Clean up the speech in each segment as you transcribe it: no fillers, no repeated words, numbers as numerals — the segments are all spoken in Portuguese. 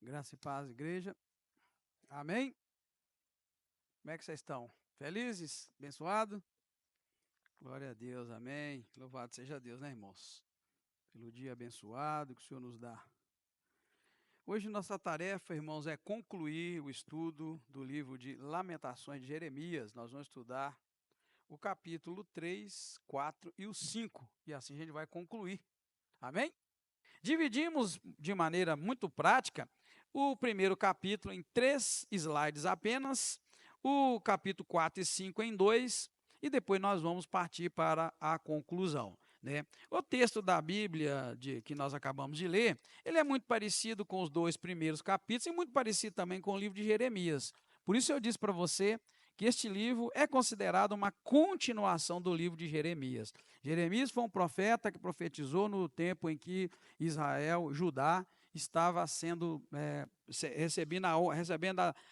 Graça e paz, igreja. Amém? Como é que vocês estão? Felizes? Abençoados? Glória a Deus, amém. Louvado seja Deus, né, irmãos? Pelo dia abençoado que o Senhor nos dá. Hoje nossa tarefa, irmãos, é concluir o estudo do livro de Lamentações de Jeremias. Nós vamos estudar o capítulo 3, 4 e o 5. E assim a gente vai concluir. Amém? Dividimos de maneira muito prática o primeiro capítulo em 3 slides apenas, o capítulo 4 e 5 em 2, e depois nós vamos partir para a conclusão. Né? O texto da Bíblia que nós acabamos de ler, ele é muito parecido com os 2 primeiros capítulos e muito parecido também com o livro de Jeremias. Por isso eu disse para você que este livro é considerado uma continuação do livro de Jeremias. Jeremias foi um profeta que profetizou no tempo em que Israel, Judá, estava sendo recebendo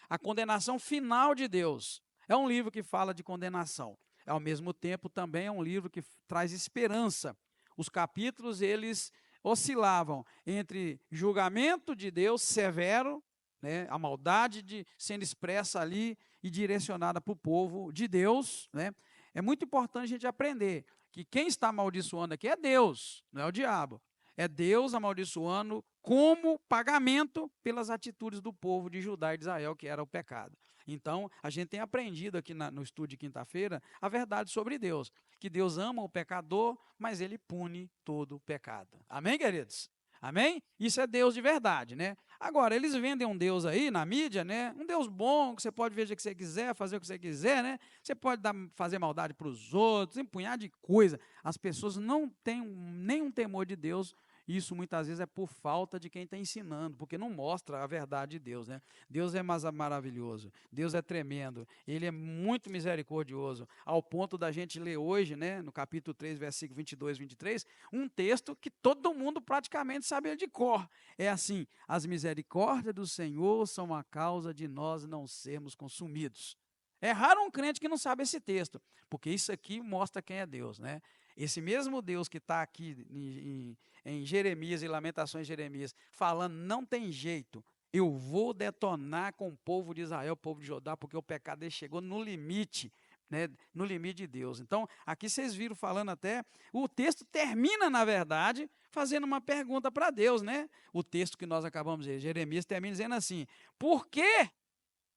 a condenação final de Deus. É um livro que fala de condenação. Ao mesmo tempo, também é um livro que traz esperança. Os capítulos, eles oscilavam entre julgamento de Deus severo, né, a maldade sendo expressa ali e direcionada para o povo de Deus. Né? É muito importante a gente aprender que quem está amaldiçoando aqui é Deus, não é o diabo. É Deus amaldiçoando como pagamento pelas atitudes do povo de Judá e de Israel, que era o pecado. Então, a gente tem aprendido aqui no estudo de quinta-feira a verdade sobre Deus, que Deus ama o pecador, mas ele pune todo o pecado. Amém, queridos? Amém? Isso é Deus de verdade, né? Agora, eles vendem um Deus aí na mídia, né? Um Deus bom, que você pode ver o que você quiser, fazer o que você quiser, né? Você pode fazer maldade para os outros, um punhado de coisa. As pessoas não têm nenhum temor de Deus. Isso muitas vezes é por falta de quem está ensinando, porque não mostra a verdade de Deus, né? Deus é maravilhoso, Deus é tremendo, Ele é muito misericordioso, ao ponto da gente ler hoje, né, no capítulo 3, versículo 22, 23, um texto que todo mundo praticamente sabe de cor. É assim: as misericórdias do Senhor são a causa de nós não sermos consumidos. É raro um crente que não sabe esse texto, porque isso aqui mostra quem é Deus, né? Esse mesmo Deus que está aqui em Jeremias e Lamentações de Jeremias, falando, não tem jeito, eu vou detonar com o povo de Israel, o povo de Judá, porque o pecado dele chegou no limite, né, no limite de Deus. Então, aqui vocês viram falando até, o texto termina, na verdade, fazendo uma pergunta para Deus, né? O texto que nós acabamos de ler, Jeremias, termina dizendo assim: por que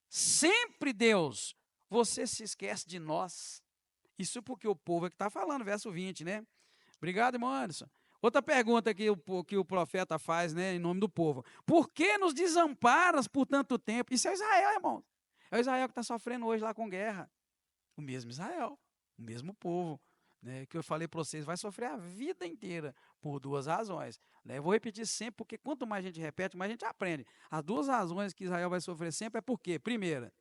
sempre, Deus, você se esquece de nós? Isso porque o povo é que está falando, verso 20, né? Obrigado, irmão Anderson. Outra pergunta que o profeta faz, né, em nome do povo: por que nos desamparas por tanto tempo? Isso é Israel, irmão. É o Israel que está sofrendo hoje lá com guerra. O mesmo Israel, o mesmo povo, né, que eu falei para vocês, vai sofrer a vida inteira por 2 razões. Né? Eu vou repetir sempre, porque quanto mais a gente repete, mais a gente aprende. As 2 razões que Israel vai sofrer sempre é porque, primeira,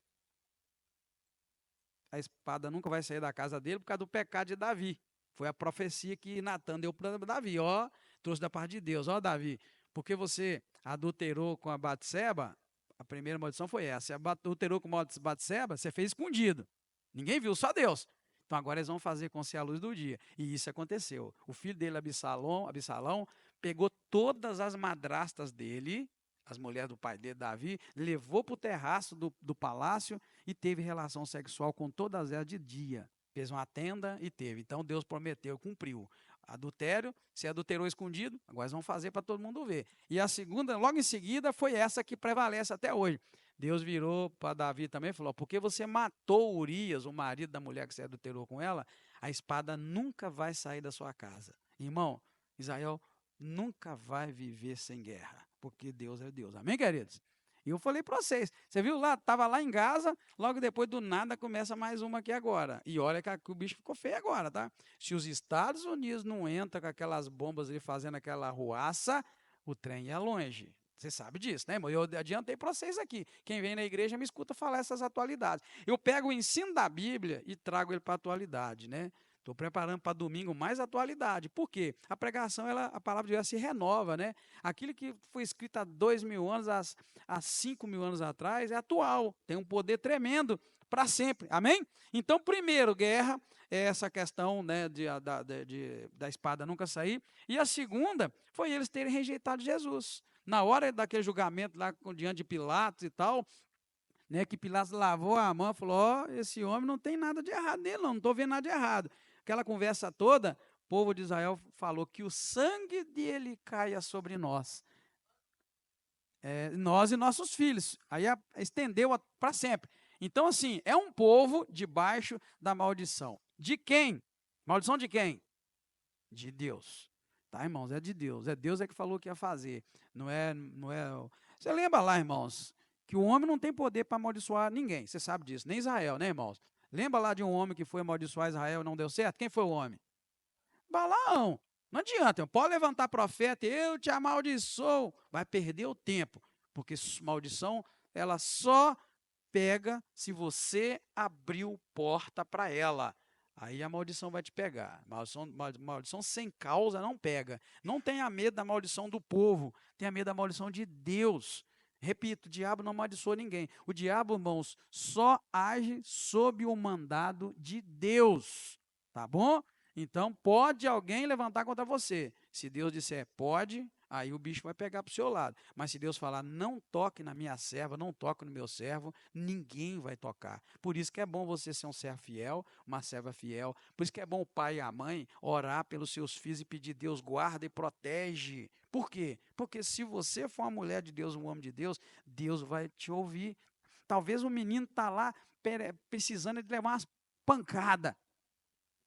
a espada nunca vai sair da casa dele por causa do pecado de Davi. Foi a profecia que Natan deu para Davi. Ó, trouxe da parte de Deus. Ó, Davi, porque você adulterou com a Batseba, a primeira maldição foi essa. Você adulterou com a Batseba, você fez escondido. Ninguém viu, só Deus. Então agora eles vão fazer com você a luz do dia. E isso aconteceu. O filho dele, Absalão, pegou todas as madrastas dele, as mulheres do pai dele, Davi, levou para o terraço do palácio e teve relação sexual com todas elas de dia. Fez uma tenda e teve. Então Deus prometeu, cumpriu. Adultério, se adulterou escondido, agora eles vão fazer para todo mundo ver. E a segunda, logo em seguida, foi essa que prevalece até hoje. Deus virou para Davi também e falou: porque você matou Urias, o marido da mulher que você adulterou com ela, a espada nunca vai sair da sua casa. Irmão, Israel nunca vai viver sem guerra, porque Deus é Deus. Amém, queridos? E eu falei para vocês, você viu lá, estava lá em Gaza, logo depois do nada começa mais uma aqui agora. E olha que o bicho ficou feio agora, tá? Se os Estados Unidos não entram com aquelas bombas ali fazendo aquela ruaça, o trem ia longe. Você sabe disso, né, irmão? Eu adiantei para vocês aqui. Quem vem na igreja me escuta falar essas atualidades. Eu pego o ensino da Bíblia e trago ele para a atualidade, né? Estou preparando para domingo mais atualidade. Por quê? A pregação, a palavra de Deus se renova, né? Aquilo que foi escrito há 2.000 anos, há 5.000 anos atrás, é atual. Tem um poder tremendo para sempre. Amém? Então, primeiro, guerra, é essa questão, né, da espada nunca sair. E a segunda foi eles terem rejeitado Jesus. Na hora daquele julgamento lá diante de Pilatos e tal, né, que Pilatos lavou a mão e falou, ó, esse homem não tem nada de errado nele, não estou vendo nada de errado. Aquela conversa toda, o povo de Israel falou que o sangue dele caia sobre nós. Nós e nossos filhos. Aí estendeu para sempre. Então, assim, é um povo debaixo da maldição. De quem? Maldição de quem? De Deus. Tá, irmãos? É de Deus. É Deus que falou que ia fazer. Não é. Você lembra lá, irmãos, que o homem não tem poder para amaldiçoar ninguém. Você sabe disso. Nem Israel, né, irmãos? Lembra lá de um homem que foi amaldiçoar Israel e não deu certo? Quem foi o homem? Balaão. Não adianta, pode levantar profeta, eu te amaldiçoo. Vai perder o tempo, porque maldição, ela só pega se você abriu porta para ela. Aí a maldição vai te pegar. Maldição sem causa não pega. Não tenha medo da maldição do povo, tenha medo da maldição de Deus. Repito, o diabo não amaldiçoa ninguém. O diabo, irmãos, só age sob o mandado de Deus. Tá bom? Então, pode alguém levantar contra você. Se Deus disser pode, aí o bicho vai pegar para o seu lado. Mas se Deus falar não toque na minha serva, não toque no meu servo, ninguém vai tocar. Por isso que é bom você ser um servo fiel, uma serva fiel. Por isso que é bom o pai e a mãe orar pelos seus filhos e pedir Deus guarda e protege. Por quê? Porque se você for uma mulher de Deus, um homem de Deus, Deus vai te ouvir. Talvez o menino está lá precisando de levar umas pancadas.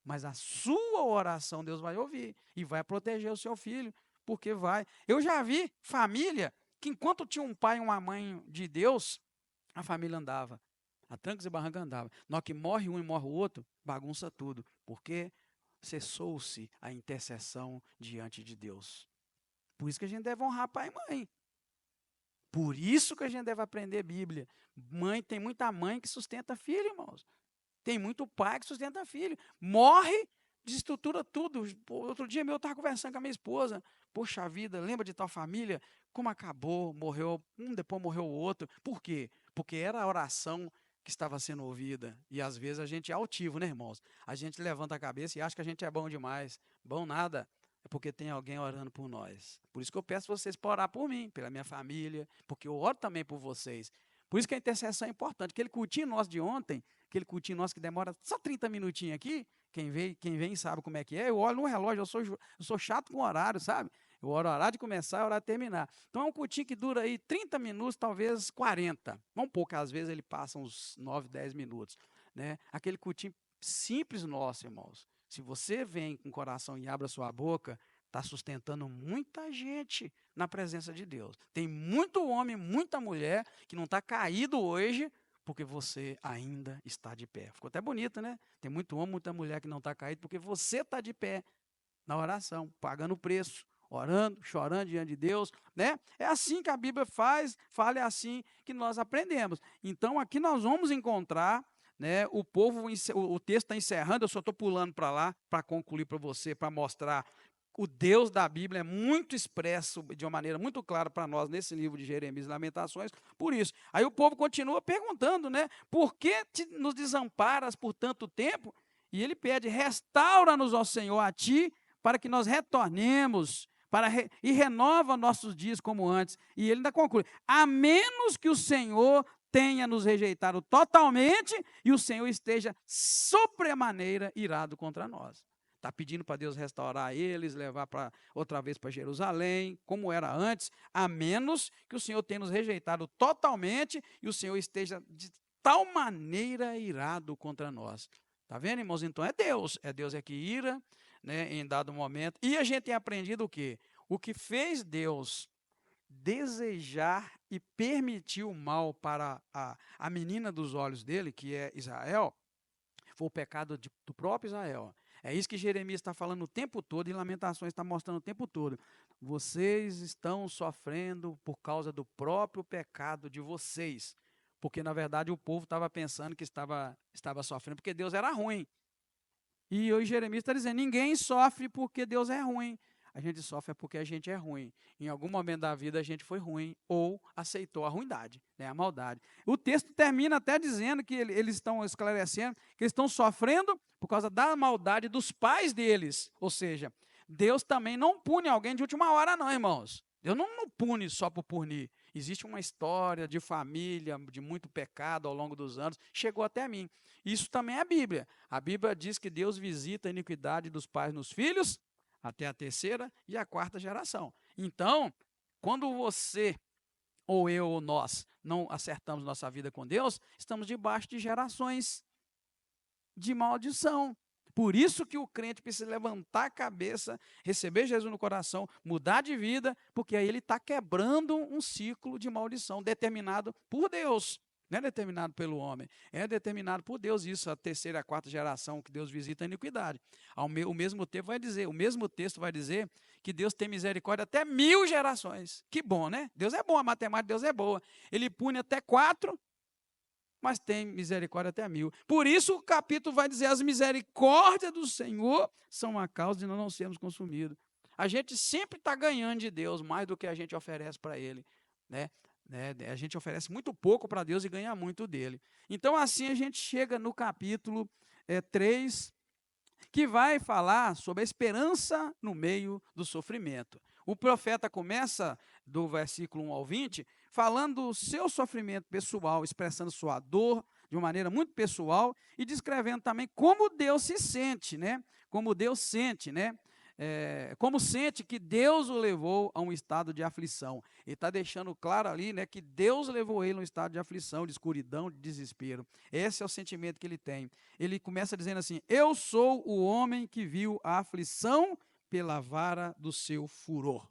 Mas a sua oração Deus vai ouvir e vai proteger o seu filho, porque vai. Eu já vi família que enquanto tinha um pai e uma mãe de Deus, a família andava. A trancos e barrancos andava. Na hora que morre um e morre o outro, bagunça tudo, porque cessou-se a intercessão diante de Deus. Por isso que a gente deve honrar pai e mãe. Por isso que a gente deve aprender Bíblia. Tem muita mãe que sustenta filho, irmãos. Tem muito pai que sustenta filho. Morre, desestrutura tudo. Outro dia eu estava conversando com a minha esposa. Poxa vida, lembra de tal família? Como acabou, morreu, depois morreu o outro. Por quê? Porque era a oração que estava sendo ouvida. E às vezes a gente é altivo, né, irmãos? A gente levanta a cabeça e acha que a gente é bom demais. Bom nada. É porque tem alguém orando por nós. Por isso que eu peço vocês para orar por mim, pela minha família, porque eu oro também por vocês. Por isso que a intercessão é importante. Aquele cultinho nosso de ontem, aquele cultinho nosso que demora só 30 minutinhos aqui, quem vem sabe como é que é. Eu olho no relógio, eu sou chato com horário, sabe? Eu oro horário de começar e horário de terminar. Então é um cultinho que dura aí 30 minutos, talvez 40. Vamos pouco, às vezes ele passa uns 9, 10 minutos. Né? Aquele cultinho simples nosso, irmãos. Se você vem com o coração e abre a sua boca, está sustentando muita gente na presença de Deus. Tem muito homem, muita mulher que não está caído hoje porque você ainda está de pé. Ficou até bonito, né? Tem muito homem, muita mulher que não está caído porque você está de pé na oração, pagando o preço, orando, chorando diante de Deus, né? É assim que a Bíblia fala, é assim que nós aprendemos. Então, aqui nós vamos encontrar, né, o texto está encerrando, eu só estou pulando para lá, para concluir para você, para mostrar o Deus da Bíblia é muito expresso de uma maneira muito clara para nós nesse livro de Jeremias e Lamentações. Por isso, aí o povo continua perguntando, né? Por que nos desamparas por tanto tempo? E ele pede, restaura-nos, ó Senhor, a ti, para que nós retornemos, e renova nossos dias como antes. E ele ainda conclui, a menos que o Senhor tenha nos rejeitado totalmente e o Senhor esteja sobremaneira irado contra nós. Está pedindo para Deus restaurar eles, levar outra vez para Jerusalém, como era antes, a menos que o Senhor tenha nos rejeitado totalmente e o Senhor esteja de tal maneira irado contra nós. Está vendo, irmãos? Então é Deus que ira, né, em dado momento. E a gente tem aprendido o quê? O que fez Deus desejar e permitir o mal para a menina dos olhos dele, que é Israel, foi o pecado do próprio Israel. É isso que Jeremias está falando o tempo todo e Lamentações está mostrando o tempo todo. Vocês estão sofrendo por causa do próprio pecado de vocês. Porque, na verdade, o povo estava pensando que estava sofrendo porque Deus era ruim. E hoje Jeremias está dizendo, ninguém sofre porque Deus é ruim. A gente sofre porque a gente é ruim. Em algum momento da vida a gente foi ruim ou aceitou a ruindade, né, a maldade. O texto termina até dizendo que eles estão esclarecendo que eles estão sofrendo por causa da maldade dos pais deles. Ou seja, Deus também não pune alguém de última hora não, irmãos. Deus não pune só por punir. Existe uma história de família, de muito pecado ao longo dos anos, chegou até mim. Isso também é a Bíblia. A Bíblia diz que Deus visita a iniquidade dos pais nos filhos, até a terceira e a quarta geração. Então, quando você, ou eu, ou nós, não acertamos nossa vida com Deus, estamos debaixo de gerações de maldição. Por isso que o crente precisa levantar a cabeça, receber Jesus no coração, mudar de vida, porque aí ele está quebrando um ciclo de maldição determinado por Deus. Não é determinado pelo homem, é determinado por Deus. Isso, a terceira e a quarta geração que Deus visita a iniquidade. O mesmo tempo vai dizer, o mesmo texto vai dizer que Deus tem misericórdia até 1000 gerações. Que bom, né? Deus é bom, a matemática de Deus é boa. Ele pune até 4, mas tem misericórdia até 1000. Por isso o capítulo vai dizer, as misericórdias do Senhor são a causa de nós não sermos consumidos. A gente sempre está ganhando de Deus mais do que a gente oferece para Ele, né? A gente oferece muito pouco para Deus e ganha muito dele. Então assim a gente chega no capítulo 3, que vai falar sobre a esperança no meio do sofrimento. O profeta começa do versículo 1 ao 20, falando do seu sofrimento pessoal, expressando sua dor de uma maneira muito pessoal e descrevendo também como Deus se sente, né? Como Deus sente, né? Como sente que Deus o levou a um estado de aflição. Ele está deixando claro ali, né, que Deus levou ele a um estado de aflição, de escuridão, de desespero. Esse é o sentimento que ele tem. Ele começa dizendo assim, eu sou o homem que viu a aflição pela vara do seu furor.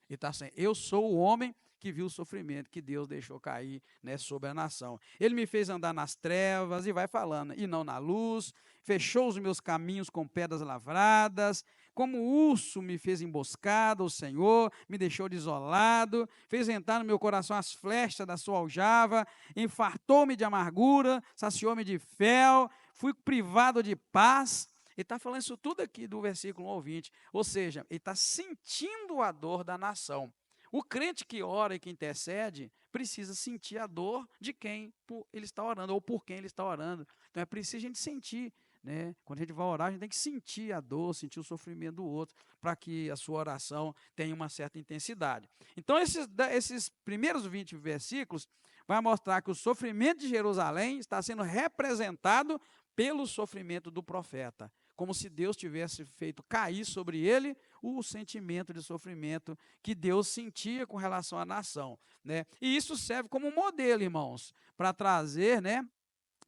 Ele está assim, eu sou o homem que viu o sofrimento que Deus deixou cair, né, sobre a nação. Ele me fez andar nas trevas, e vai falando, e não na luz, fechou os meus caminhos com pedras lavradas, como urso me fez emboscada, o Senhor me deixou desolado, fez entrar no meu coração as flechas da sua aljava, infartou-me de amargura, saciou-me de fel, fui privado de paz. Ele está falando isso tudo aqui do versículo 1 ao 20, ou seja, ele está sentindo a dor da nação. O crente que ora e que intercede precisa sentir a dor de quem ele está orando, ou por quem ele está orando. Então é preciso a gente sentir, né? Quando a gente vai orar, a gente tem que sentir a dor, sentir o sofrimento do outro, para que a sua oração tenha uma certa intensidade. Então esses primeiros 20 versículos vai mostrar que o sofrimento de Jerusalém está sendo representado pelo sofrimento do profeta, como se Deus tivesse feito cair sobre ele o sentimento de sofrimento que Deus sentia com relação à nação, né? E isso serve como um modelo, irmãos, para trazer, né,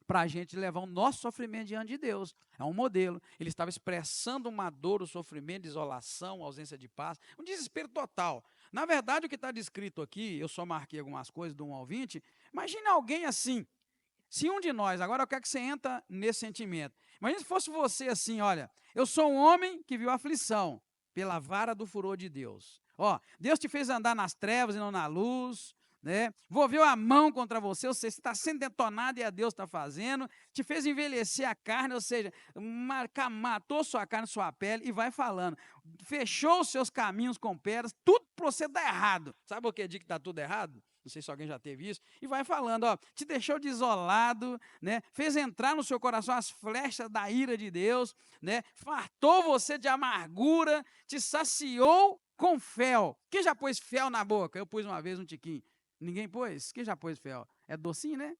para a gente levar o nosso sofrimento diante de Deus. É um modelo. Ele estava expressando uma dor, o sofrimento, desolação, ausência de paz, um desespero total. Na verdade, o que está descrito aqui, eu só marquei algumas coisas do 1 ao 20, imagine alguém assim. Se um de nós, agora eu quero que você entre nesse sentimento. Imagina se fosse você assim, olha, eu sou um homem que viu aflição pela vara do furor de Deus. Ó, Deus te fez andar nas trevas e não na luz, né? Envolveu a mão contra você, ou seja, você está sendo detonado e a Deus está fazendo, te fez envelhecer a carne, ou seja, matou sua carne, sua pele, e vai falando. Fechou os seus caminhos com pedras, tudo para você dar errado. Sabe o que diz que está tudo errado? Não sei se alguém já teve isso, e vai falando, ó, te deixou desolado, né? Fez entrar no seu coração as flechas da ira de Deus, né? Fartou você de amargura, te saciou com fel. Quem já pôs fel na boca? Eu pus uma vez um tiquinho. Ninguém pôs? Quem já pôs fel? É docinho, né?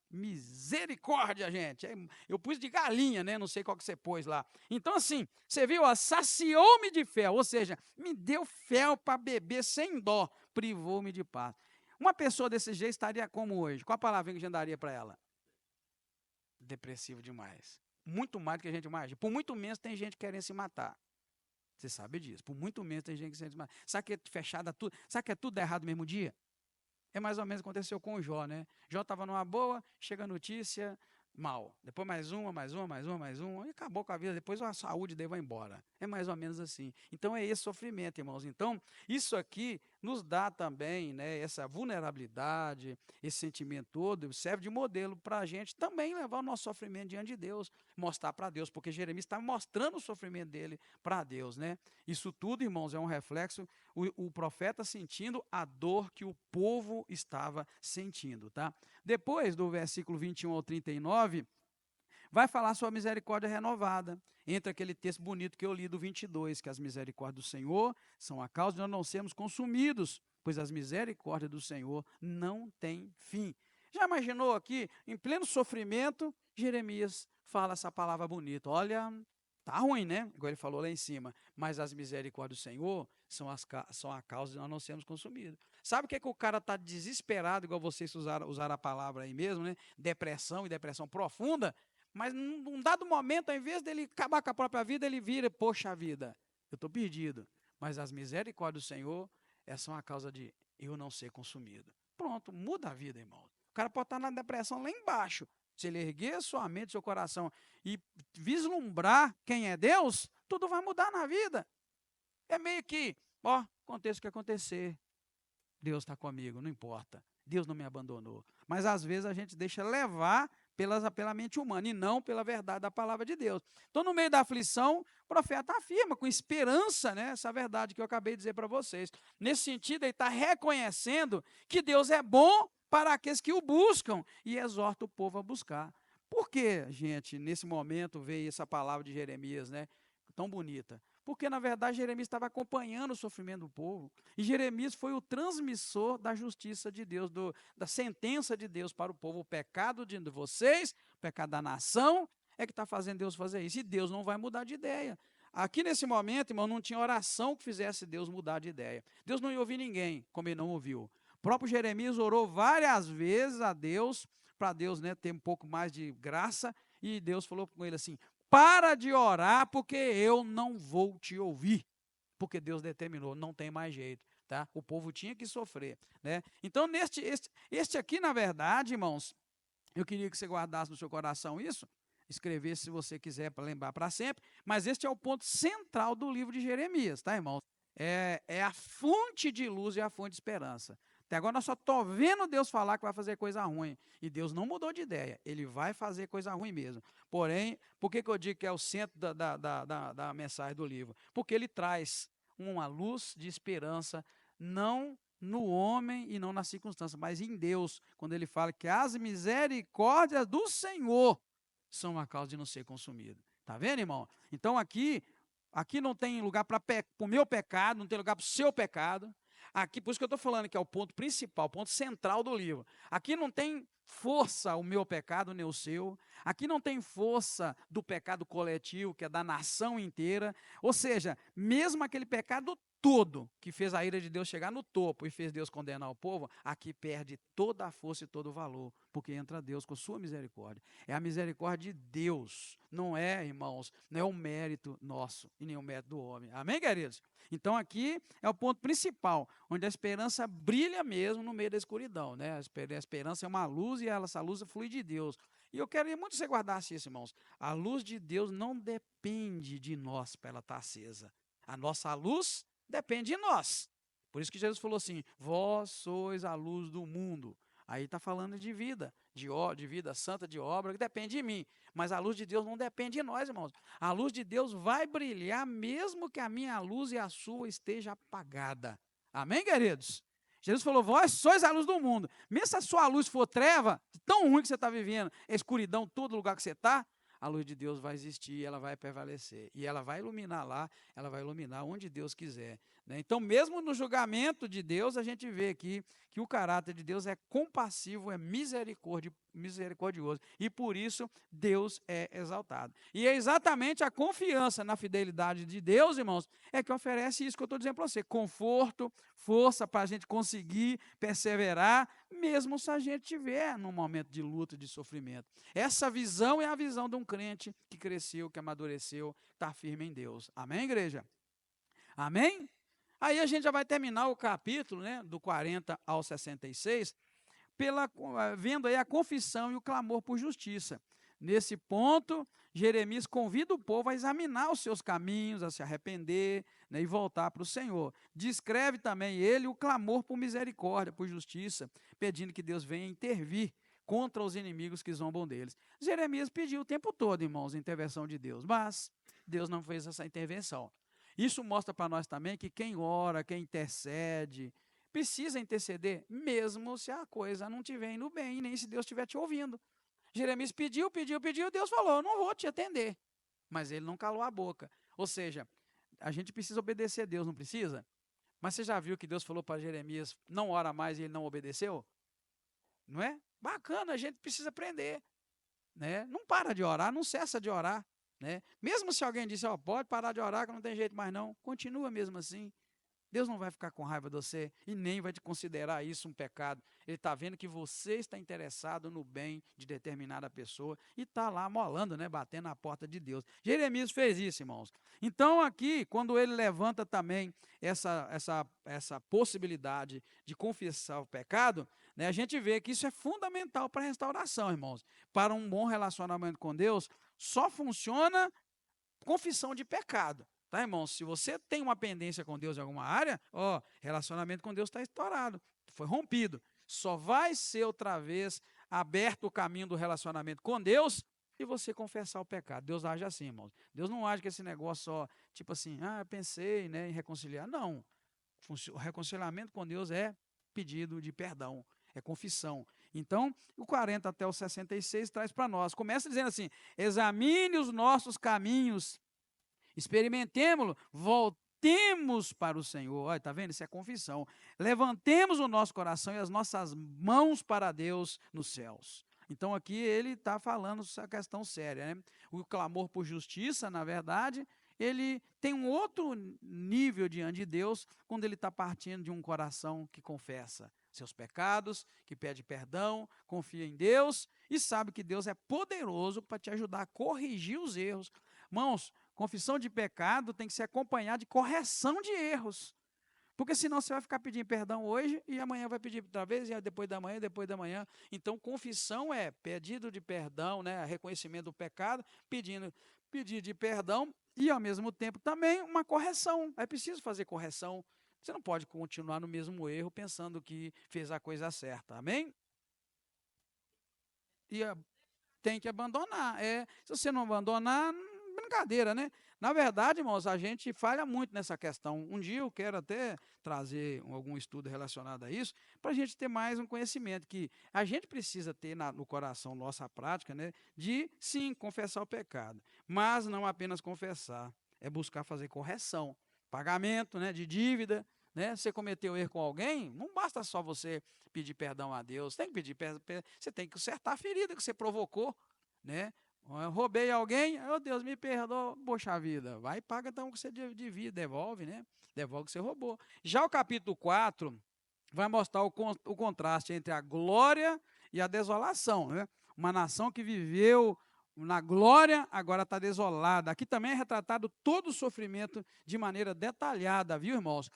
Misericórdia, gente. Eu pus de galinha, né? Não sei qual que você pôs lá. Então, assim, você viu, ó, saciou-me de fel, ou seja, me deu fel para beber sem dó, privou-me de paz. Uma pessoa desse jeito estaria como hoje? Qual a palavra que a gente daria para ela? Depressivo demais. Muito mais do que a gente imagina. Por muito menos tem gente querendo se matar. Você sabe disso. Por muito menos tem gente querendo se matar. Sabe que é fechada tudo? Sabe que é tudo errado no mesmo dia? É mais ou menos o que aconteceu com o Jó, né? Jó estava numa boa, chega a notícia, mal. Depois mais uma, e acabou com a vida. Depois a saúde dele vai embora. É mais ou menos assim. Então é esse sofrimento, irmãos. Então, isso aqui nos dá também, né, essa vulnerabilidade, esse sentimento todo, serve de modelo para a gente também levar o nosso sofrimento diante de Deus, mostrar para Deus, porque Jeremias está mostrando o sofrimento dele para Deus, né? Isso tudo, irmãos, é um reflexo, o profeta sentindo a dor que o povo estava sentindo, tá? Depois do versículo 21 ao 39, vai falar sobre a misericórdia renovada. Entra aquele texto bonito que eu li do 22, que as misericórdias do Senhor são a causa de nós não sermos consumidos, pois as misericórdias do Senhor não têm fim. Já imaginou aqui, em pleno sofrimento, Jeremias fala essa palavra bonita. Olha, tá ruim, né? Igual ele falou lá em cima. Mas as misericórdias do Senhor são a causa de nós não sermos consumidos. Sabe o que é que o cara está desesperado, igual vocês usaram a palavra aí mesmo, né? Depressão e depressão profunda. Mas num dado momento, ao invés dele acabar com a própria vida, ele vira, poxa vida, eu estou perdido. Mas as misericórdias do Senhor, essas são a causa de eu não ser consumido. Pronto, muda a vida, irmão. O cara pode estar na depressão lá embaixo. Se ele erguer sua mente, seu coração e vislumbrar quem é Deus, tudo vai mudar na vida. É meio que, ó, aconteça o que acontecer, Deus está comigo, não importa. Deus não me abandonou. Mas às vezes a gente deixa levar pela mente humana e não pela verdade da palavra de Deus. Então, no meio da aflição, o profeta afirma com esperança, né, essa verdade que eu acabei de dizer para vocês. Nesse sentido, ele está reconhecendo que Deus é bom para aqueles que o buscam e exorta o povo a buscar. Por que, gente, nesse momento veio essa palavra de Jeremias, né, tão bonita? Porque, na verdade, Jeremias estava acompanhando o sofrimento do povo. E Jeremias foi o transmissor da justiça de Deus, da sentença de Deus para o povo. O pecado de vocês, o pecado da nação, é que está fazendo Deus fazer isso. E Deus não vai mudar de ideia. Aqui nesse momento, irmão, não tinha oração que fizesse Deus mudar de ideia. Deus não ia ouvir ninguém, como ele não ouviu. O próprio Jeremias orou várias vezes a Deus, para Deus, né, ter um pouco mais de graça. E Deus falou com ele assim: para de orar, porque eu não vou te ouvir. Porque Deus determinou, não tem mais jeito. Tá? O povo tinha que sofrer. Né? Então, este aqui, na verdade, irmãos, eu queria que você guardasse no seu coração isso, escrevesse se você quiser, para lembrar para sempre, mas este é o ponto central do livro de Jeremias, tá, irmãos? É a fonte de luz e a fonte de esperança. Até agora nós só estamos vendo Deus falar que vai fazer coisa ruim. E Deus não mudou de ideia. Ele vai fazer coisa ruim mesmo. Porém, por que eu digo que é o centro da mensagem do livro? Porque ele traz uma luz de esperança, não no homem e não na circunstância, mas em Deus, quando ele fala que as misericórdias do Senhor são a causa de não ser consumido. Tá vendo, irmão? Então aqui não tem lugar para o meu pecado, não tem lugar para o seu pecado. Aqui, por isso que eu estou falando que é o ponto principal, o ponto central do livro. Aqui não tem força o meu pecado, nem o seu. Aqui não tem força do pecado coletivo, que é da nação inteira. Ou seja, mesmo aquele pecado todo que fez a ira de Deus chegar no topo e fez Deus condenar o povo, aqui perde toda a força e todo o valor, porque entra Deus com a sua misericórdia. É a misericórdia de Deus, não é, irmãos, não é o mérito nosso e nem o mérito do homem. Amém, queridos? Então aqui é o ponto principal, onde a esperança brilha mesmo no meio da escuridão, né? A esperança é uma luz e essa luz flui de Deus. E eu queria muito que você guardasse isso, irmãos. A luz de Deus não depende de nós para ela estar acesa. A nossa luz depende de nós. Por isso que Jesus falou assim: vós sois a luz do mundo. Aí está falando de vida, de vida santa, de obra, que depende de mim. Mas a luz de Deus não depende de nós, irmãos. A luz de Deus vai brilhar mesmo que a minha luz e a sua esteja apagada. Amém, queridos? Jesus falou: vós sois a luz do mundo. Mesmo se a sua luz for treva, tão ruim que você está vivendo, é escuridão todo lugar que você está, a luz de Deus vai existir, ela vai prevalecer. E ela vai iluminar lá, ela vai iluminar onde Deus quiser. Né? Então, mesmo no julgamento de Deus, a gente vê aqui que o caráter de Deus é compassivo, é misericordioso. E por isso, Deus é exaltado. E é exatamente a confiança na fidelidade de Deus, irmãos, é que oferece isso que eu estou dizendo para você. Conforto, força para a gente conseguir perseverar, mesmo se a gente estiver num momento de luta, de sofrimento. Essa visão é a visão de um crente que cresceu, que amadureceu, está firme em Deus. Amém, igreja? Amém? Aí a gente já vai terminar o capítulo, né, do 40 ao 66, vendo aí a confissão e o clamor por justiça. Nesse ponto, Jeremias convida o povo a examinar os seus caminhos, a se arrepender, né, e voltar para o Senhor. Descreve também ele o clamor por misericórdia, por justiça, pedindo que Deus venha intervir contra os inimigos que zombam deles. Jeremias pediu o tempo todo, irmãos, a intervenção de Deus, mas Deus não fez essa intervenção. Isso mostra para nós também que quem ora, quem intercede, precisa interceder, mesmo se a coisa não estiver indo bem, nem se Deus estiver te ouvindo. Jeremias pediu, Deus falou, não vou te atender. Mas ele não calou a boca. Ou seja, a gente precisa obedecer a Deus, não precisa? Mas você já viu que Deus falou para Jeremias, não ora mais e ele não obedeceu? Não é? Bacana, a gente precisa aprender. Né? Não para de orar, não cessa de orar. Né? Mesmo se alguém disse, ó, pode parar de orar que não tem jeito mais não, continua mesmo assim. Deus não vai ficar com raiva de você e nem vai te considerar isso um pecado. Ele está vendo que você está interessado no bem de determinada pessoa e está lá molando, né, batendo na porta de Deus. Jeremias fez isso, irmãos. Então aqui, quando ele levanta também essa possibilidade de confessar o pecado, né, a gente vê que isso é fundamental para a restauração, irmãos. Para um bom relacionamento com Deus, só funciona confissão de pecado. Tá, irmãos? Se você tem uma pendência com Deus em alguma área, ó, relacionamento com Deus está estourado, foi rompido. Só vai ser outra vez aberto o caminho do relacionamento com Deus se você confessar o pecado. Deus age assim, irmãos. Deus não age com esse negócio só, tipo assim, eu pensei, né, em reconciliar. Não. O reconciliamento com Deus é pedido de perdão, é confissão. Então, o 40 até o 66 traz para nós. Começa dizendo assim: examine os nossos caminhos, experimentemo-lo, voltemos para o Senhor. Olha, está vendo? Isso é confissão. Levantemos o nosso coração e as nossas mãos para Deus nos céus. Então, aqui ele está falando essa questão séria, né? O clamor por justiça, na verdade, ele tem um outro nível diante de Deus quando ele está partindo de um coração que confessa seus pecados, que pede perdão, confia em Deus e sabe que Deus é poderoso para te ajudar a corrigir os erros. Irmãos, confissão de pecado tem que ser acompanhada de correção de erros. Porque senão você vai ficar pedindo perdão hoje e amanhã vai pedir outra vez, e depois da manhã, depois da manhã. Então, confissão é pedido de perdão, né, reconhecimento do pecado, pedido de perdão e, ao mesmo tempo, também uma correção. É preciso fazer correção. Você não pode continuar no mesmo erro pensando que fez a coisa certa. Amém? E tem que abandonar. Se você não abandonar, brincadeira, né? Na verdade, irmãos, a gente falha muito nessa questão. Um dia eu quero até trazer algum estudo relacionado a isso, para a gente ter mais um conhecimento, que a gente precisa ter no coração nossa prática, né? De, sim, confessar o pecado. Mas não apenas confessar, é buscar fazer correção. Pagamento, né, de dívida, né? Você cometeu erro com alguém, não basta só você pedir perdão a Deus, tem que pedir você tem que consertar a ferida que você provocou, né? Eu roubei alguém, Deus me perdoa, poxa vida, vai e paga então o que você devia, devolve, né? Devolve o que você roubou. Já o capítulo 4 vai mostrar o contraste entre a glória e a desolação, né? Uma nação que viveu na glória, agora está desolada. Aqui também é retratado todo o sofrimento de maneira detalhada, viu, irmãos?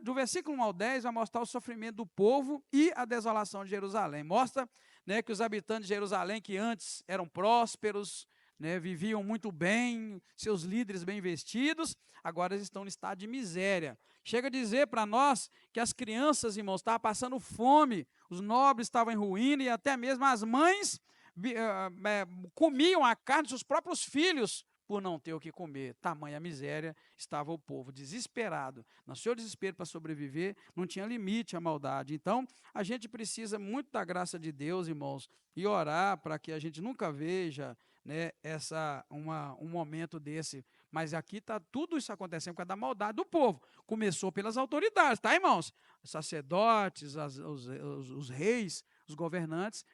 Do versículo 1 ao 10 vai mostrar o sofrimento do povo e a desolação de Jerusalém. Mostra, né, que os habitantes de Jerusalém, que antes eram prósperos, né, viviam muito bem, seus líderes bem vestidos, agora eles estão em estado de miséria. Chega a dizer para nós que as crianças, irmãos, estavam passando fome, os nobres estavam em ruína e até mesmo as mães comiam a carne dos seus próprios filhos por não ter o que comer. Tamanha miséria estava o povo desesperado. No seu desespero para sobreviver, não tinha limite à maldade. Então, a gente precisa muito da graça de Deus, irmãos, e orar para que a gente nunca veja, né, um momento desse. Mas aqui está tudo isso acontecendo por causa da maldade do povo. Começou pelas autoridades, tá, irmãos? Os sacerdotes, os reis, os governantes,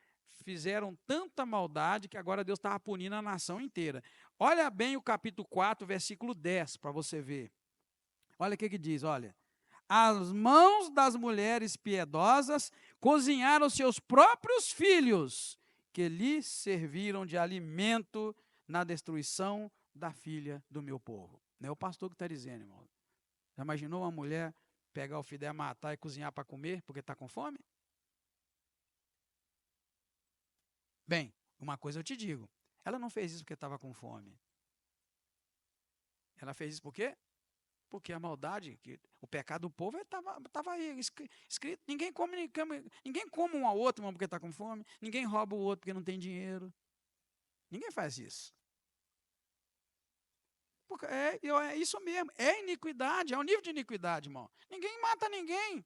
fizeram tanta maldade que agora Deus estava punindo a nação inteira. Olha bem o capítulo 4, versículo 10, para você ver. Olha o que diz, olha. As mãos das mulheres piedosas cozinharam seus próprios filhos, que lhes serviram de alimento na destruição da filha do meu povo. Não é o pastor que está dizendo, irmão. Já imaginou uma mulher pegar o filho dela, matar e cozinhar para comer porque está com fome? Bem, uma coisa eu te digo, ela não fez isso porque estava com fome. Ela fez isso por quê? Porque a maldade, o pecado do povo estava aí, escrito. Ninguém come um ao outro porque está com fome. Ninguém rouba o outro porque não tem dinheiro. Ninguém faz isso. Porque é isso mesmo, é iniquidade, é o nível de iniquidade, irmão. Ninguém mata ninguém.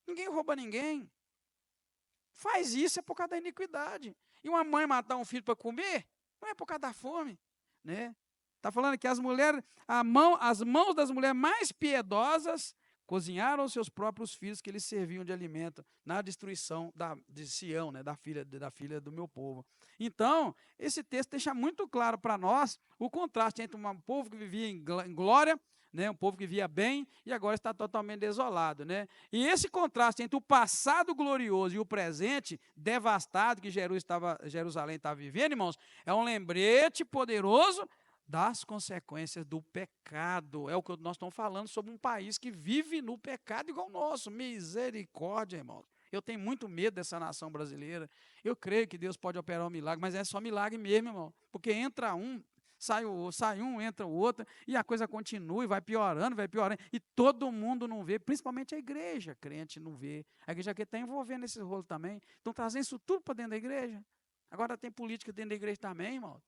Ninguém rouba ninguém. faz isso é por causa da iniquidade. E uma mãe matar um filho para comer, não é por causa da fome, né? Está falando que as mãos das mulheres mais piedosas cozinharam os seus próprios filhos que eles serviam de alimento na destruição de Sião, né, da filha do meu povo. Então, esse texto deixa muito claro para nós o contraste entre um povo que vivia em glória, né, um povo que vivia bem e agora está totalmente desolado, né? E esse contraste entre o passado glorioso e o presente devastado que Jerusalém estava vivendo, irmãos, é um lembrete poderoso das consequências do pecado. É o que nós estamos falando sobre um país que vive no pecado igual o nosso. Misericórdia, irmãos. Eu tenho muito medo dessa nação brasileira. Eu creio que Deus pode operar um milagre, mas é só milagre mesmo, irmão. Porque entra um, sai um, entra o outro, e a coisa continua e vai piorando, e todo mundo não vê, principalmente a igreja crente não vê. A igreja que está envolvendo esse rolo também. Estão trazendo isso tudo para dentro da igreja. Agora tem política dentro da igreja também, irmão.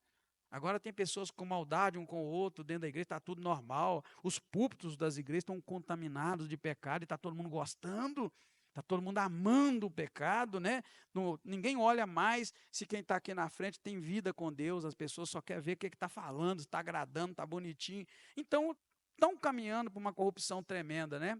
Agora tem pessoas com maldade um com o outro dentro da igreja, está tudo normal. Os púlpitos das igrejas estão contaminados de pecado e está todo mundo gostando, está todo mundo amando o pecado, né? Ninguém olha mais se quem está aqui na frente tem vida com Deus, as pessoas só querem ver o que está falando, se está agradando, está bonitinho. Então, estão caminhando para uma corrupção tremenda, né?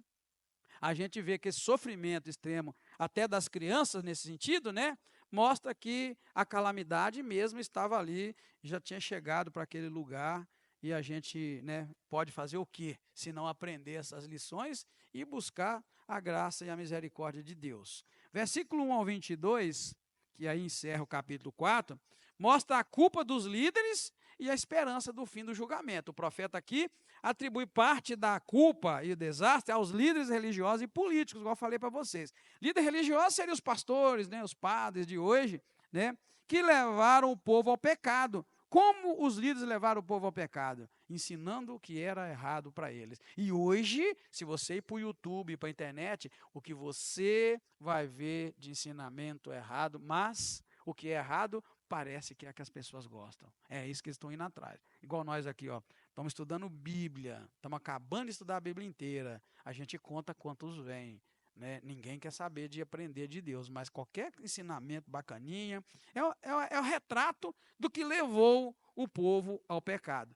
A gente vê que esse sofrimento extremo, até das crianças nesse sentido, né? Mostra que a calamidade mesmo estava ali, já tinha chegado para aquele lugar, e a gente, né, pode fazer o quê? Se não aprender essas lições e buscar a graça e a misericórdia de Deus. Versículo 1 ao 22, que aí encerra o capítulo 4, mostra a culpa dos líderes e a esperança do fim do julgamento. O profeta aqui atribui parte da culpa e o desastre aos líderes religiosos e políticos, igual eu falei para vocês. Líder religioso seriam os pastores, né, os padres de hoje, né, que levaram o povo ao pecado. Como os líderes levaram o povo ao pecado? Ensinando o que era errado para eles. E hoje, se você ir para o YouTube, para a internet, o que você vai ver de ensinamento errado, mas o que é errado parece que é que as pessoas gostam. É isso que eles estão indo atrás. Igual nós aqui, ó. Estamos estudando Bíblia, estamos acabando de estudar a Bíblia inteira. A gente conta quantos vêm. Né? Ninguém quer saber de aprender de Deus, mas qualquer ensinamento bacaninha é o retrato do que levou o povo ao pecado,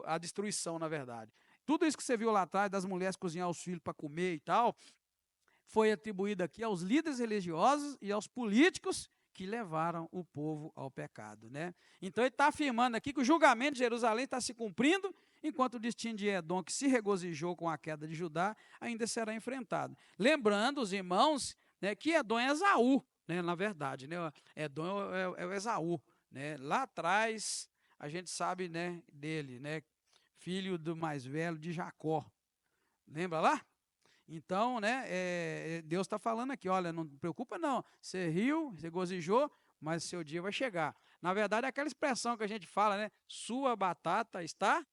à destruição, na verdade. Tudo isso que você viu lá atrás, das mulheres cozinhar os filhos para comer e tal, foi atribuído aqui aos líderes religiosos e aos políticos que levaram o povo ao pecado, né? Então ele está afirmando aqui que o julgamento de Jerusalém está se cumprindo, enquanto o destino de Edom, que se regozijou com a queda de Judá, ainda será enfrentado. Lembrando, os irmãos, né, que Edom é Esaú, né, na verdade, né? Edom é o Esaú, né? Lá atrás, a gente sabe, né, dele, né? Filho do mais velho de Jacó. Lembra lá? Então, né, Deus está falando aqui, olha, não preocupa não, você riu, você gozijou, mas seu dia vai chegar. Na verdade, é aquela expressão que a gente fala, né, sua batata está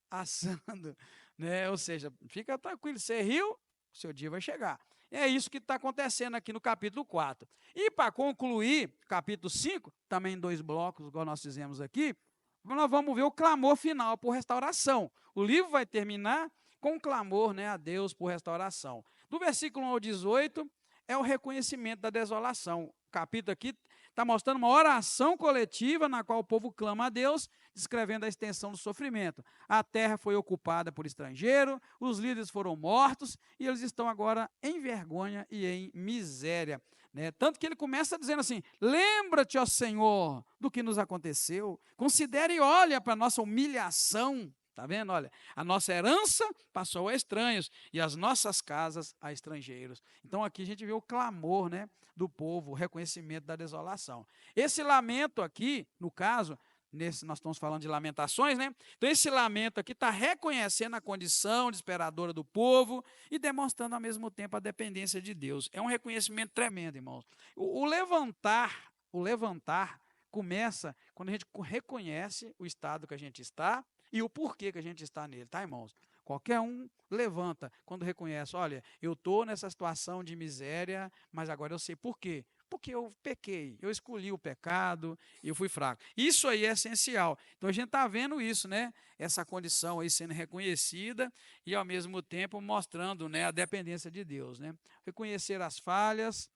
assando, né, ou seja, fica tranquilo, você riu, seu dia vai chegar. É isso que está acontecendo aqui no capítulo 4. E para concluir, capítulo 5, também em 2 blocos, igual nós fizemos aqui, nós vamos ver o clamor final por restauração. O livro vai terminar com clamor, né, a Deus por restauração. Do versículo 1 ao 18 é o reconhecimento da desolação. O capítulo aqui está mostrando uma oração coletiva na qual o povo clama a Deus, descrevendo a extensão do sofrimento. A terra foi ocupada por estrangeiro, os líderes foram mortos e eles estão agora em vergonha e em miséria. Né? Tanto que ele começa dizendo assim: lembra-te, ó Senhor, do que nos aconteceu, considere e olha para a nossa humilhação. Está vendo? Olha, a nossa herança passou a estranhos e as nossas casas a estrangeiros. Então aqui a gente vê o clamor, né, do povo, o reconhecimento da desolação. Esse lamento aqui, no caso, nós estamos falando de lamentações, né? Então esse lamento aqui está reconhecendo a condição desesperadora do povo e demonstrando ao mesmo tempo a dependência de Deus. É um reconhecimento tremendo, irmãos. O levantar começa quando a gente reconhece o estado que a gente está e o porquê que a gente está nele, tá, irmãos? Qualquer um levanta quando reconhece, olha, eu estou nessa situação de miséria, mas agora eu sei por quê. Porque eu pequei, eu escolhi o pecado e eu fui fraco. Isso aí é essencial. Então a gente está vendo isso, né? Essa condição aí sendo reconhecida e ao mesmo tempo mostrando, né, a dependência de Deus, né? Reconhecer as falhas,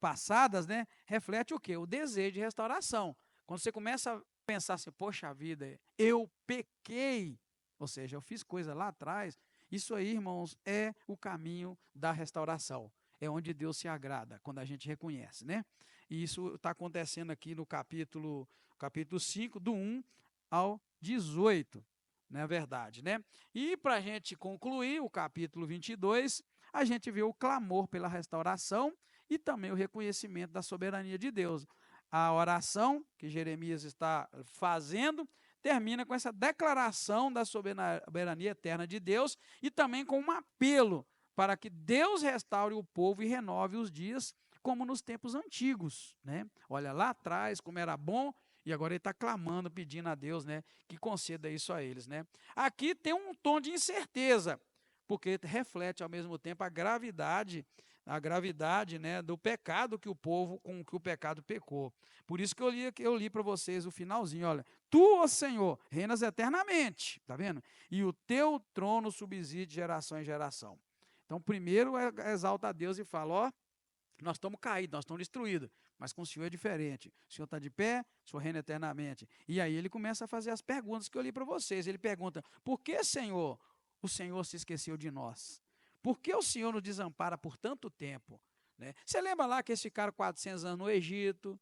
passadas, né, reflete o quê? O desejo de restauração. Quando você começa a pensar assim, poxa vida, eu pequei, ou seja, eu fiz coisa lá atrás, isso aí, irmãos, é o caminho da restauração. É onde Deus se agrada, quando a gente reconhece, né? E isso está acontecendo aqui no capítulo 5, do 1 ao 18, não é verdade, né? E para a gente concluir o capítulo 22, a gente vê o clamor pela restauração e também o reconhecimento da soberania de Deus. A oração que Jeremias está fazendo termina com essa declaração da soberania eterna de Deus e também com um apelo para que Deus restaure o povo e renove os dias como nos tempos antigos, né? Olha, lá atrás como era bom, e agora ele está clamando, pedindo a Deus, né, que conceda isso a eles, né? Aqui tem um tom de incerteza, porque reflete ao mesmo tempo a gravidade, né, do pecado que o povo, com que o pecado pecou. Por isso que eu li para vocês o finalzinho, olha, tu, ó Senhor, reinas eternamente, tá vendo? E o teu trono subsiste de geração em geração. Então, primeiro exalta a Deus e fala, ó, nós estamos caídos, nós estamos destruídos, mas com o Senhor é diferente. O Senhor está de pé, o Senhor reina eternamente. E aí ele começa a fazer as perguntas que eu li para vocês. Ele pergunta, por que, Senhor, o Senhor se esqueceu de nós? Por que o Senhor nos desampara por tanto tempo? Né? Você lembra lá que eles ficaram 400 anos no Egito,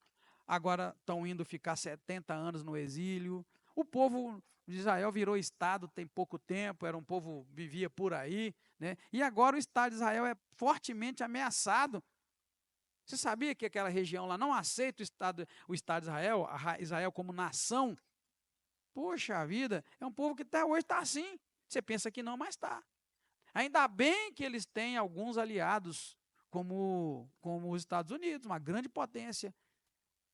agora estão indo ficar 70 anos no exílio. O povo de Israel virou Estado tem pouco tempo, era um povo que vivia por aí, né? E agora o Estado de Israel é fortemente ameaçado. Você sabia que aquela região lá não aceita o Estado de Israel, Israel como nação? Poxa vida, é um povo que até hoje está assim. Você pensa que não, mas está. Ainda bem que eles têm alguns aliados, como os Estados Unidos, uma grande potência.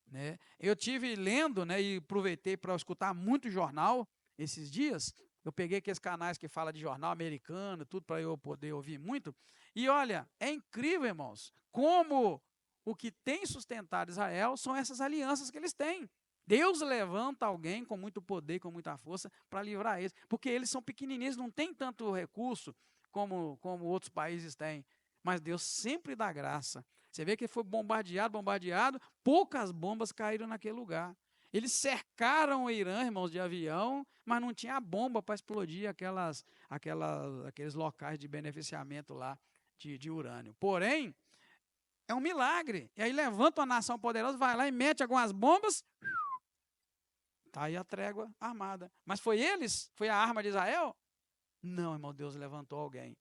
Né? Eu tive lendo, né, e aproveitei para escutar muito jornal esses dias. Eu peguei aqueles canais que falam de jornal americano, tudo para eu poder ouvir muito. E olha, é incrível, irmãos, como o que tem sustentado Israel são essas alianças que eles têm. Deus levanta alguém com muito poder, com muita força, para livrar eles. Porque eles são pequenininhos, não têm tanto recurso como outros países têm. Mas Deus sempre dá graça. Você vê que foi bombardeado, poucas bombas caíram naquele lugar. Eles cercaram o Irã, irmãos, de avião, mas não tinha bomba para explodir aqueles locais de beneficiamento lá de urânio. Porém, é um milagre. E aí levanta uma nação poderosa, vai lá e mete algumas bombas, está aí a trégua armada. Mas foi eles? Foi a arma de Israel? Não, irmão, Deus levantou alguém.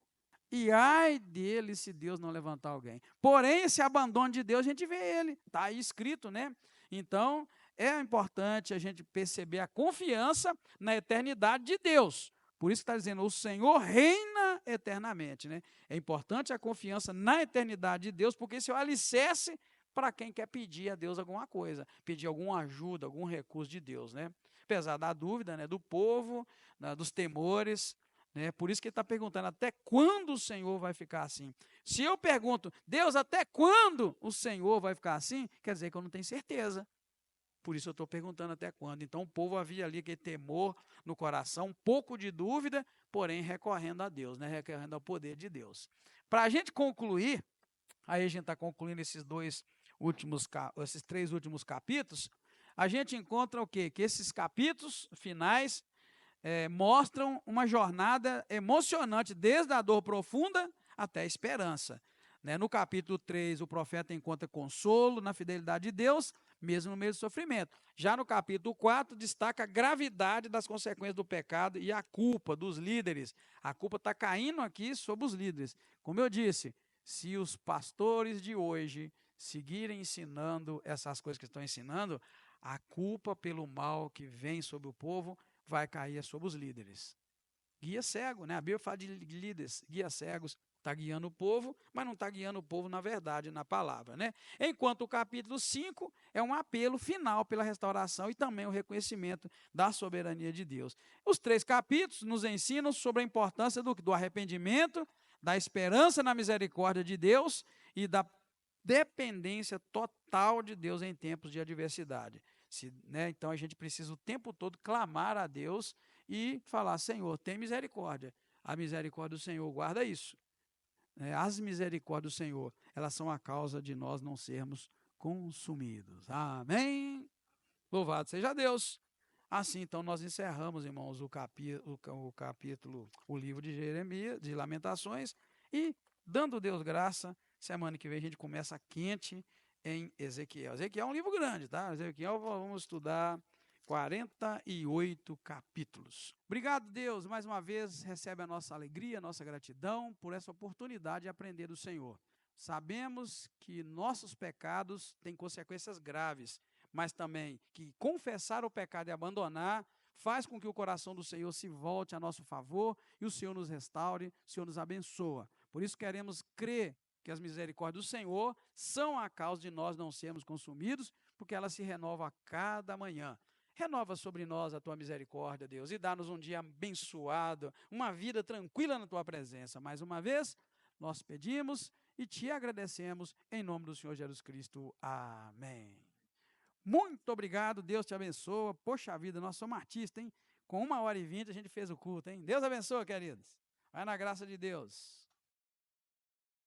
E ai dele se Deus não levantar alguém. Porém, esse abandono de Deus, a gente vê ele, está aí escrito, né? Então, é importante a gente perceber a confiança na eternidade de Deus. Por isso que está dizendo, o Senhor reina eternamente, né? É importante a confiança na eternidade de Deus, porque isso é o alicerce para quem quer pedir a Deus alguma coisa, pedir alguma ajuda, algum recurso de Deus, né? Apesar da dúvida, né, do povo, né, dos temores, né? Por isso que ele está perguntando, até quando o Senhor vai ficar assim? Se eu pergunto, Deus, até quando o Senhor vai ficar assim? Quer dizer que eu não tenho certeza. Por isso eu estou perguntando até quando. Então o povo havia ali aquele temor no coração, um pouco de dúvida, porém recorrendo a Deus, né? Recorrendo ao poder de Deus. Para a gente concluir, aí a gente está concluindo esses três últimos capítulos, a gente encontra o quê? Que esses capítulos finais mostram uma jornada emocionante, desde a dor profunda até a esperança. Né? No capítulo 3, o profeta encontra consolo na fidelidade de Deus, mesmo no meio do sofrimento. Já no capítulo 4, destaca a gravidade das consequências do pecado e a culpa dos líderes. A culpa está caindo aqui sobre os líderes. Como eu disse, se os pastores de hoje seguirem ensinando essas coisas que estão ensinando, a culpa pelo mal que vem sobre o povo vai cair sobre os líderes. Guia cego, né? A Bíblia fala de líderes, guia cegos, está guiando o povo, mas não está guiando o povo na verdade, na palavra, né? Enquanto o capítulo 5 é um apelo final pela restauração e também o reconhecimento da soberania de Deus. Os 3 capítulos nos ensinam sobre a importância do arrependimento, da esperança na misericórdia de Deus e da dependência total de Deus em tempos de adversidade. Né, então a gente precisa o tempo todo clamar a Deus e falar, Senhor, tem misericórdia. A misericórdia do Senhor guarda isso. as misericórdias do Senhor, elas são a causa de nós não sermos consumidos. Amém? Louvado seja Deus. Assim, então, nós encerramos, irmãos, o livro de Jeremias, de Lamentações, e, dando Deus graça, semana que vem a gente começa quente em Ezequiel. Ezequiel é um livro grande, tá? Ezequiel, vamos estudar 48 capítulos. Obrigado, Deus, mais uma vez, recebe a nossa alegria, a nossa gratidão por essa oportunidade de aprender do Senhor. Sabemos que nossos pecados têm consequências graves, mas também que confessar o pecado e abandonar faz com que o coração do Senhor se volte a nosso favor e o Senhor nos restaure, o Senhor nos abençoa. Por isso queremos crer que as misericórdias do Senhor são a causa de nós não sermos consumidos, porque elas se renovam a cada manhã. Renova sobre nós a tua misericórdia, Deus, e dá-nos um dia abençoado, uma vida tranquila na tua presença. Mais uma vez, nós pedimos e te agradecemos em nome do Senhor Jesus Cristo. Amém. Muito obrigado, Deus te abençoa. Poxa vida, nós somos artistas, hein? Com 1h20 a gente fez o culto, hein? Deus abençoe, queridos. Vai na graça de Deus.